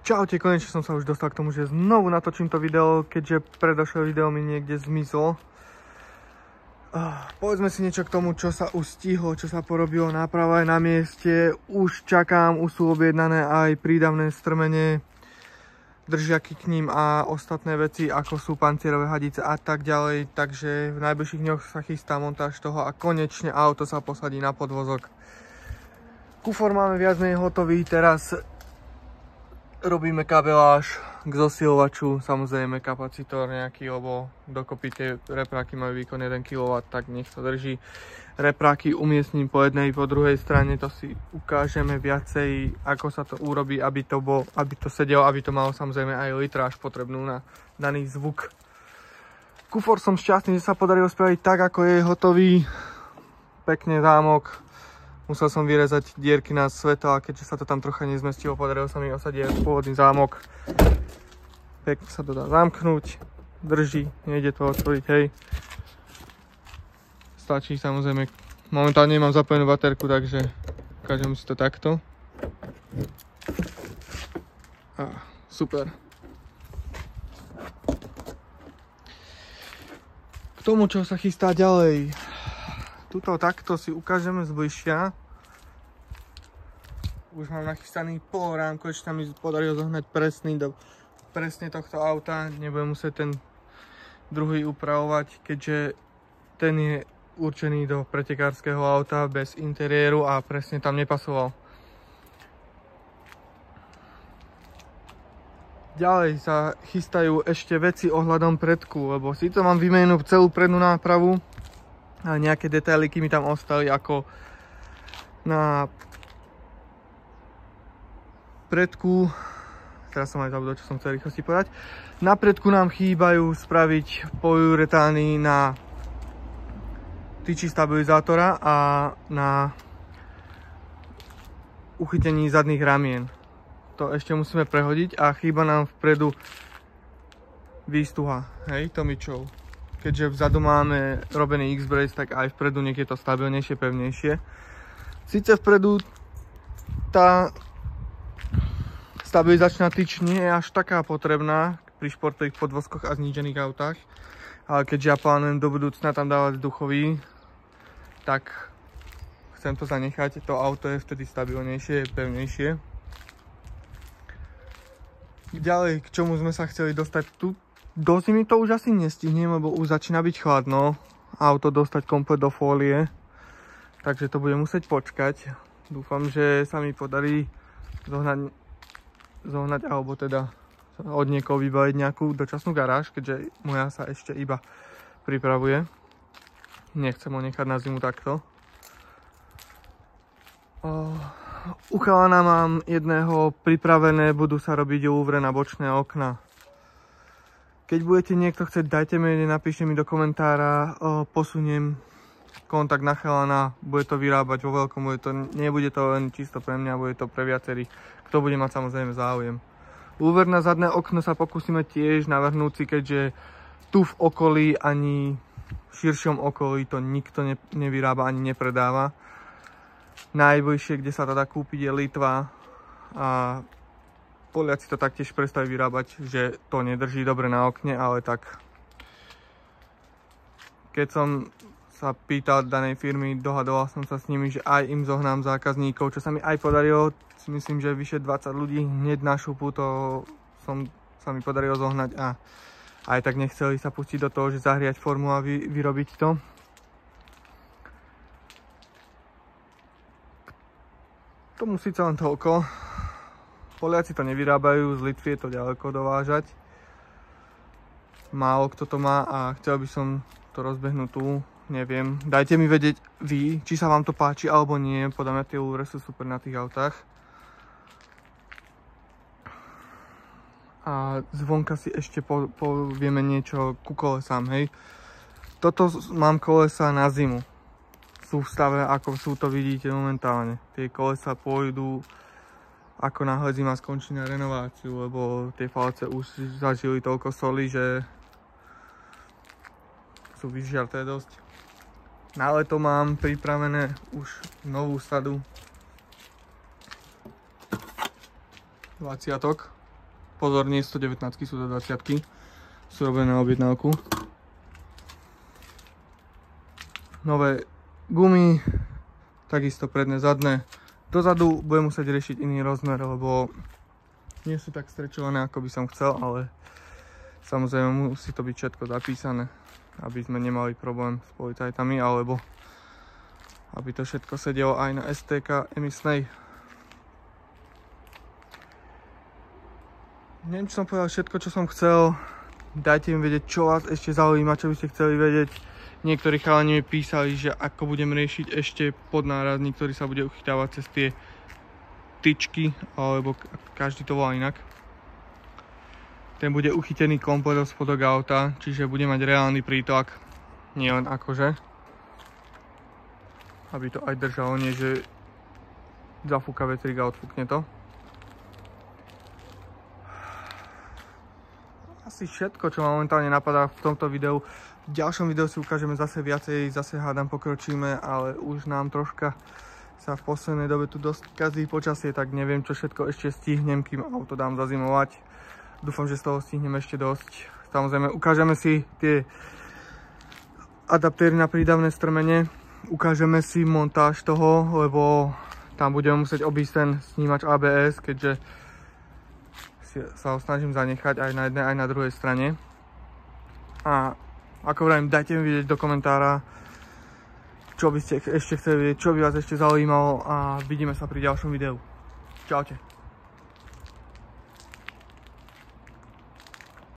Čaute, konečne som sa už dostal k tomu, že znovu natočím to video, keďže predošlé video mi niekde zmizlo. Povedzme si niečo k tomu, čo sa už stihlo, čo sa porobilo, náprava je na mieste, už čakám, už sú objednané aj prídavné strmene, držiaky k ním a ostatné veci, ako sú pancierové hadice a tak ďalej. Takže v najbližších dňoch sa chystá montáž toho a konečne auto sa posadí na podvozok. Kufor máme viac menej hotový, teraz robíme kabeláž k zosilovaču, samozrejme kapacitor nejaký, lebo dokopy tie repráky majú výkon 1 kW, tak nech to drží. Repráky umiestním po jednej, po druhej strane, to si ukážeme viacej, ako sa to urobí, aby to sedelo, aby to malo samozrejme aj litráž potrebnú na daný zvuk. Kufor som šťastný, že sa podarilo spraviť tak, ako je hotový. Pekne zámok. Musel som vyrezať dierky na svetla, keďže sa to tam trocha nezmestilo, podarilo sa mi osadiť aj pôvodný zámok. Pekne sa to dá zamknúť, drží, nejde to otvoriť, hej. Stačí samozrejme, momentálne nemám zapojenú baterku, takže ukážem si to takto. Super. K tomu, čo sa chystá ďalej. Tuto takto si ukážeme zbližšia. Už mám nachystaný polorám, konečne mi podarilo zohnať presne tohto auta. Nebudem musieť ten druhý upravovať, keďže ten je určený do pretekárskeho auta bez interiéru a presne tam nepasoval. Ďalej sa chystajú ešte veci ohľadom predku, lebo síce mám vymenenú celú prednú nápravu, a nejaké detailiky mi tam ostali, ako na predku, teraz som aj zabudol, čo som chcel rýchlosti povedať. Na predku nám chýbajú spraviť polyuretány na tyči stabilizátora a na uchytení zadných ramien. To ešte musíme prehodiť a chýba nám vpredu výstuha, hej, tomičov. Keďže vzadu máme robený X-brace, tak aj vpredu nech je to stabilnejšie, pevnejšie. Sice vpredu tá stabilizačná tyč nie je až taká potrebná pri športových podvozkoch a znížených autách, ale keďže ja plánujem do budúcna tam dávať vzduchový, tak chcem to zanechať. To auto je vtedy stabilnejšie, pevnejšie. Ďalej, k čomu sme sa chceli dostať tu. Do zimy to už asi nestihnem, lebo už začína byť chladno. Auto dostať komplet do fólie. Takže to bude musieť počkať. Dúfam, že sa mi podarí zohnať alebo teda od niekoho vybaviť nejakú dočasnú garáž, keďže moja sa ešte iba pripravuje. Nechcem ho nechať na zimu takto. U chalana mám jedného pripravené, budú sa robiť lúvre na bočné okna. Keď budete niekto chcieť, dajte mi, napíšte mi do komentára, posuniem kontakt na chalana, bude to vyrábať vo veľkom, nebude to len čisto pre mňa, bude to pre viacerých, kto bude mať samozrejme záujem. Lúver na zadné okno sa pokúsime tiež navrhnúť si, keďže tu v okolí ani v širšom okolí to nikto nevyrába ani nepredáva. Najbližšie, kde sa to dá kúpiť, je Litva a Poliaci to taktiež prestali vyrábať, že to nedrží dobre na okne, ale tak keď som sa pýtal danej firmy, dohadoval som sa s nimi, že aj im zohnám zákazníkov, čo sa mi aj podarilo. Myslím, že vyše 20 ľudí hneď na šupu to sa mi podarilo zohnať a aj tak nechceli sa pustiť do toho, že zahriať formu a vyrobiť to. Tomu síce len toľko. Poliaci to nevyrábajú, z Litvy je to ďaleko dovážať. Málo kto to má a chcel by som to rozbehnúť tu, neviem. Dajte mi vedieť vy, či sa vám to páči alebo nie, podľa mňa tie lúvre sú super na tých autách. A zvonka si ešte povieme niečo ku kolesám, hej. Toto mám kolesa na zimu. Sú v stave, ako sú to vidíte momentálne. Tie kolesa pôjdu ako náhle zima skončí na renováciu, lebo tie falce už zažili toľko soli, že sú vyžiarté dosť. Na leto mám pripravené už novú sadu 20-tok. Pozor, nie 119, sú to 20, sú robené na objednávku. Nové gumy, takisto predné, zadné. Dozadu budem musieť riešiť iný rozmer, lebo nie sú tak strečované, ako by som chcel, ale samozrejme musí to byť všetko zapísané, aby sme nemali problém s policajtami, alebo aby to všetko sedelo aj na STK emisnej. Neviem, čo som povedal všetko, čo som chcel. Dajte mi vedieť, čo vás ešte zaujíma, čo by ste chceli vedieť. Niektorí chalani mi písali, že ako budem riešiť ešte podnárazník, ktorý sa bude uchytávať cez tie tyčky, alebo každý to volá inak. Ten bude uchytený komplet od spodok auta, čiže bude mať reálny prítok, nie len akože. Aby to aj držalo, nie že zafúka vetrík a odfúkne to. Asi všetko, čo ma momentálne napadá v tomto videu. V ďalšom videu si ukážeme zase viacej, zase hádam pokročíme, ale už nám troška sa v poslednej dobe tu dosť kazí počasie, tak neviem, čo všetko ešte stihnem, kým auto dám zazimovať. Dúfam, že z toho stihnem ešte dosť. Samozrejme, ukážeme si tie adaptéry na prídavné strmene, ukážeme si montáž toho, lebo tam budeme musieť obísť ten snímač ABS, keďže sa ho snažím zanechať aj na jednej, aj na druhej strane. A ako vravím, dajte mi vidieť do komentára, čo by ste ešte chceli vedieť, čo by vás ešte zaujímalo a vidíme sa pri ďalšom videu. Čaute.